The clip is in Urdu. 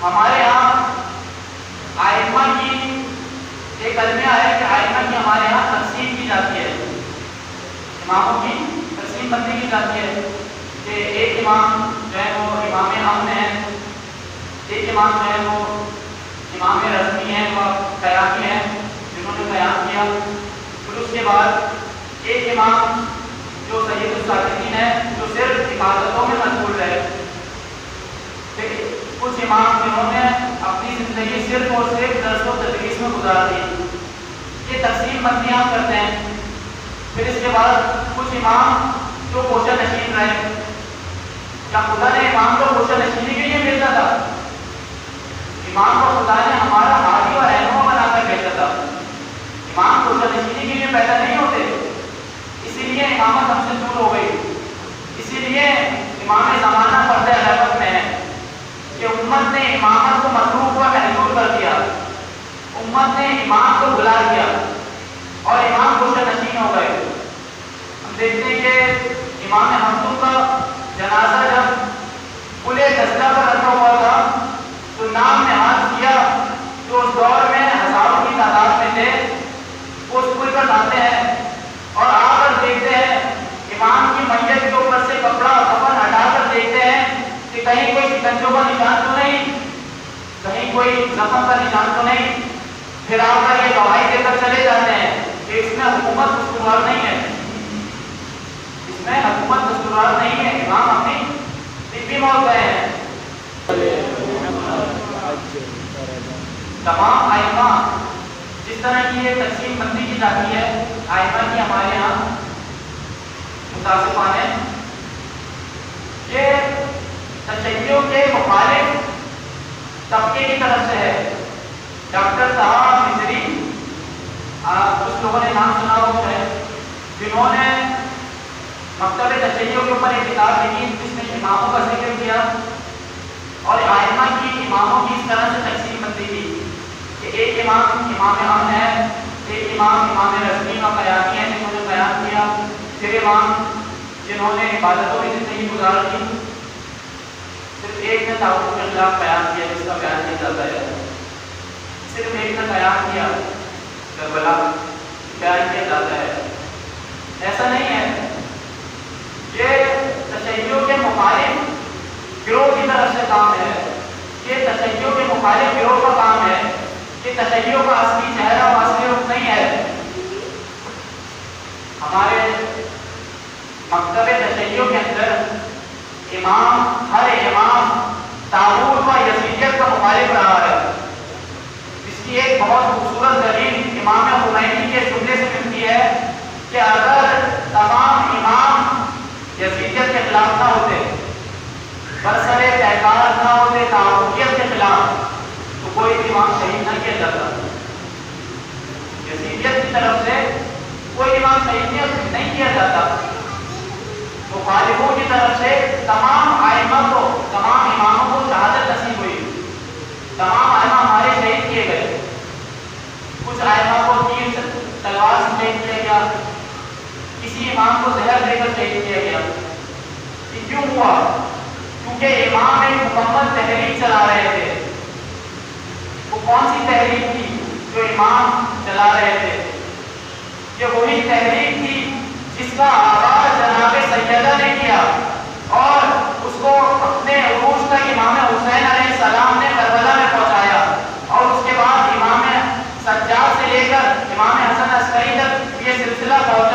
ہمارے یہاں آئمہ کی ایک کلمہ ہے کہ آئمہ کی ہمارے یہاں تقسیم کی جاتی ہے، اماموں کی تقسیم بندی کی جاتی ہے کہ ایک امام جو ہے وہ امام امن ہے، ایک امام جو ہے وہ امام رسمی ہے، وہ قیامی ہے جنہوں نے قیام کیا، پھر اس کے بعد ایک امام جو سید الصالحین ہے جو صرف عبادتوں میں مشغول رہے، کچھ امام جنہوں نے اپنی زندگی صرف اور صرف درس و تدریس میں گزار دی، یہ تقسیم بندی ہم کرتے ہیں۔ پھر اس کے بعد کچھ امام جو گوشہ نشین رہے، کیا خدا نے امام کو گوشہ نشینی کے لیے بھیجا تھا؟ امام کو خدا نے ہمارا ہادی اور رہنما بنا کر بھیجا تھا، امام گوشہ نشینی کے لیے پیدا نہیں ہوتے، اسی لیے امامت ہم سے دور ہو گئی، اسی لیے امام زمانہ پردہ غیبت میں ہے کہ امت نے امامت کو متروک و محدود کر دیا، امت نے امام کو بھلا دیا اور امام گوشہ نشین ہو گئے۔ ہم دیکھتے ہیں کہ امام ہمسو کا جنازہ جب پلے دستہ پر رکھا ہوا تھا تو نام نہاد کیا جو اس دور میں ہزاروں کی تعداد میں تھے، وہ اس پل پر لاتے ہیں اور آ کر دیکھتے ہیں امام کی میت کے اوپر سے کپڑا کفن ہٹا کر دیکھتے ہیں کہ کہیں کوئی شکنجوں کا نشان تو نہیں، کہیں کوئی زخم کا نشان تو نہیں، پھر آ کر یہ گواہی دے کر چلے جاتے ہیں کہ اس میں حکومت دستوروار نہیں ہے، اس میں حکومت دستوروار نہیں ہے، امام اپنی طبی موت گئے ہیں۔ تمام آئمہ جس طرح کی یہ تقسیم بندی کی جاتی ہے، آئمہ کی ہمارے یہاں متاسفانہ ہے، یہ تشیع کے مخالف طبقے کی طرف سے ہے۔ ڈاکٹر طه مصری، کچھ لوگوں نے نام سنا ہو ہے، جنہوں نے مکتب تشیع کے اوپر ایک کتاب لکھی جس میں اماموں کا ذکر کیا اور آئمہ کی اماموں کی اس طرح سے تقسیم بندی کی کہ ایک امام امام امن ہے، ایک امام امام رسمی و قیامی ہے جنہوں نے بیان کیا، پھر امام جنہوں نے عبادتوں میں زندگی گزار دی، صرف ایک نے طاغوت کے خلاف بیان کیا جس کا بیان کیا جاتا ہے، صرف ایک نے بیان کیا کربلا بیان کیا جاتا ہے، ایسا نہیں ہے۔ یہ تشیع کے مخالف گروہ کی طرف سے کام ہے، یہ تشیع کے مخالف گروہ کا کام ہے، یہ تشیع کا اصلی چہرہ و اصلی رخ نہیں ہے۔ ہمارے مکتب تشیع کے اندر ہر امام طاغوت و یزیدیت کا مخالف رہا ہے، اس کی ایک بہت خوبصورت دلیل امام خمینی کے جملے سے ملتی ہے کہ اگر تمام امام یزیدیت کے خلاف نہ ہوتے، برسر پیکار نہ ہوتے طاغوتیت کے خلاف، تو کوئی امام شہید نہ کیا جاتا، یزیدیت کی طرف سے کوئی امام شہید نہیں کیا جاتا، مخالفوں کی طرف سے تمام آئمہ کو، تمام اماموں کو شہادت نصیب ہوئی، تمام آئمہ ہمارے شہید کیے گئے، کچھ آئمہ کو تیر سے تلوار سے شہید کیا گیا، کسی امام کو زہر دے کر شہید کیا گیا۔ یہ کیوں ہوا؟ کیونکہ امام ایک مکمل تحریک چلا رہے تھے۔ وہ کون سی تحریک تھی جو امام چلا رہے تھے؟ یہ وہی تحریک تھی جس کا آغاز جناب سیدہ نے کیا اور اس کو اپنے عروج تک امام حسین علیہ السلام نے کربلا میں پہنچایا، اور اس کے بعد امام سجاد سے لے کر امام حسن عسکری تک یہ سلسلہ پہنچا۔